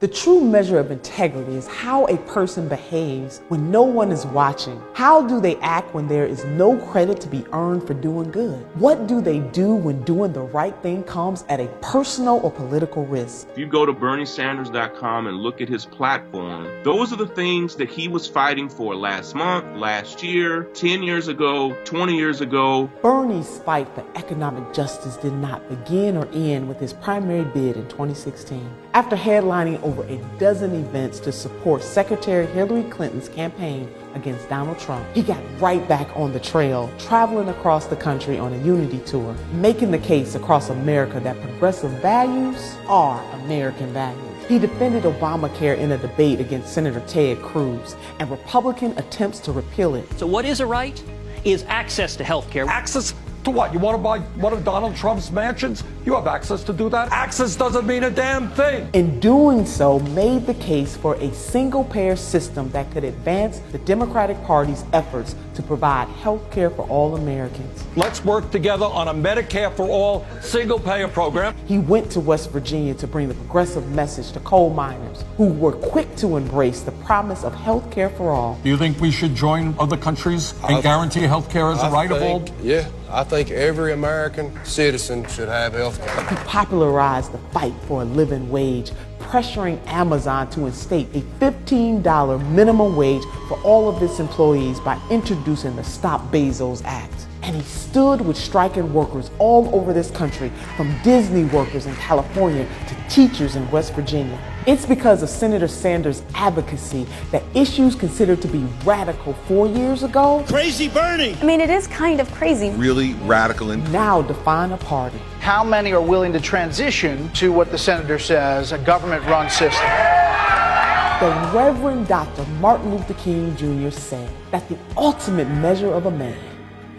The true measure of integrity is how a person behaves when no one is watching. How do they act when there is no credit to be earned for doing good? What do they do when doing the right thing comes at a personal or political risk? If you go to BernieSanders.com and look at his platform, those are the things that he was fighting for last month, last year, 10 years ago, 20 years ago. Bernie's fight for economic justice did not begin or end with his primary bid in 2016. After headlining over a dozen events to support Secretary Hillary Clinton's campaign against Donald Trump, he got right back on the trail, traveling across the country on a unity tour, making the case across America that progressive values are American values. He defended Obamacare in a debate against Senator Ted Cruz and Republican attempts to repeal it. So what is a right? Is access to health care. Access to what? You want to buy one of Donald Trump's mansions? You have access to do that. Access doesn't mean a damn thing. In doing so, made the case for a single-payer system that could advance the Democratic Party's efforts to provide health care for all Americans. Let's work together on a Medicare for all single-payer program. He went to West Virginia to bring the progressive message to coal miners who were quick to embrace the promise of health care for all. Do you think we should join other countries and guarantee health care as a right of all? Yeah, I think every American citizen should have health care. He popularized the fight for a living wage, pressuring Amazon to instate a $15 minimum wage for all of its employees by introducing the Stop Bezos Act. And he stood with striking workers all over this country, from Disney workers in California to teachers in West Virginia. It's because of Senator Sanders' advocacy that issues considered to be radical 4 years ago, Crazy Bernie! I mean, it is kind of crazy. Really radical and now define a party. How many are willing to transition to what the senator says, a government-run system? The Reverend Dr. Martin Luther King Jr. said that the ultimate measure of a man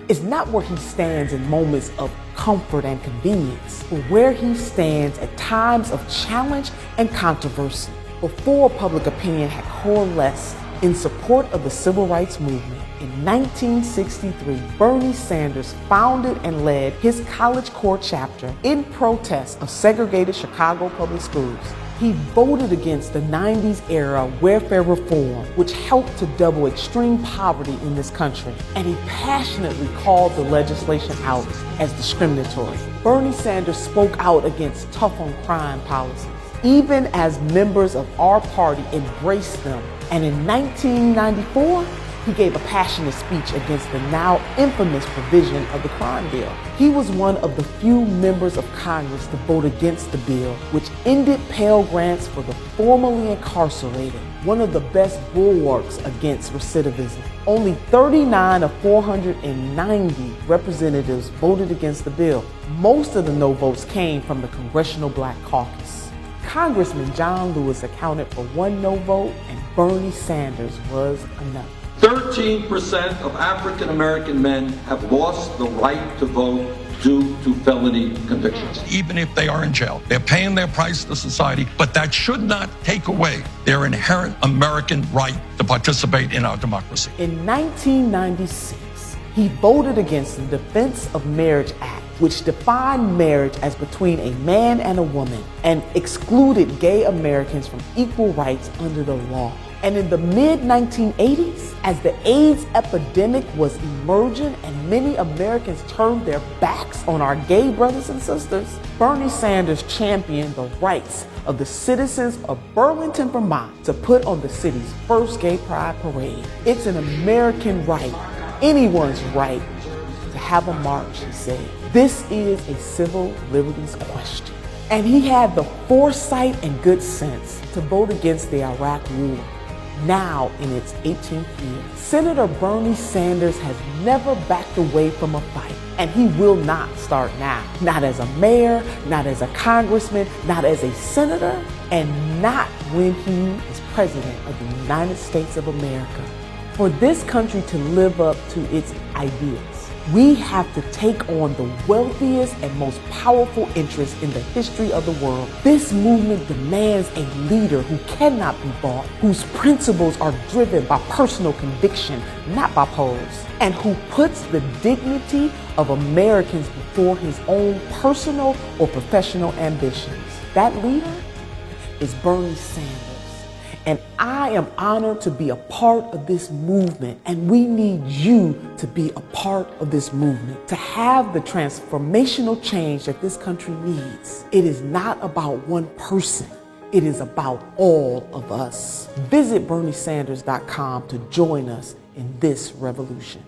is not where he stands in moments of comfort and convenience, but where he stands at times of challenge and controversy. Before public opinion had coalesced in support of the civil rights movement, in 1963, Bernie Sanders founded and led his College Corps chapter in protest of segregated Chicago public schools. He voted against the 90s era welfare reform, which helped to double extreme poverty in this country. And he passionately called the legislation out as discriminatory. Bernie Sanders spoke out against tough on crime policies, even as members of our party embraced them. And in 1994, he gave a passionate speech against the now infamous provision of the crime bill. He was one of the few members of Congress to vote against the bill, which ended Pell Grants for the formerly incarcerated, one of the best bulwarks against recidivism. Only 39 of 490 representatives voted against the bill. Most of the no votes came from the Congressional Black Caucus. Congressman John Lewis accounted for one no vote, and Bernie Sanders was another. 13% of African American men have lost the right to vote due to felony convictions. Even if they are in jail, they're paying their price to society, but that should not take away their inherent American right to participate in our democracy. In 1996, he voted against the Defense of Marriage Act, which defined marriage as between a man and a woman and excluded gay Americans from equal rights under the law. And in the mid-1980s, as the AIDS epidemic was emerging and many Americans turned their backs on our gay brothers and sisters, Bernie Sanders championed the rights of the citizens of Burlington, Vermont, to put on the city's first gay pride parade. It's an American right, anyone's right, to have a march, he said. This is a civil liberties question. And he had the foresight and good sense to vote against the Iraq War, now in its 18th year. Senator Bernie Sanders has never backed away from a fight, and he will not start now. Not as a mayor, not as a congressman, not as a senator, and not when he is president of the United States of America. For this country to live up to its ideals, we have to take on the wealthiest and most powerful interests in the history of the world. This movement demands a leader who cannot be bought, whose principles are driven by personal conviction, not by polls, and who puts the dignity of Americans before his own personal or professional ambitions. That leader is Bernie Sanders. And I am honored to be a part of this movement, and we need you to be a part of this movement, to have the transformational change that this country needs. It is not about one person. It is about all of us. Visit BernieSanders.com to join us in this revolution.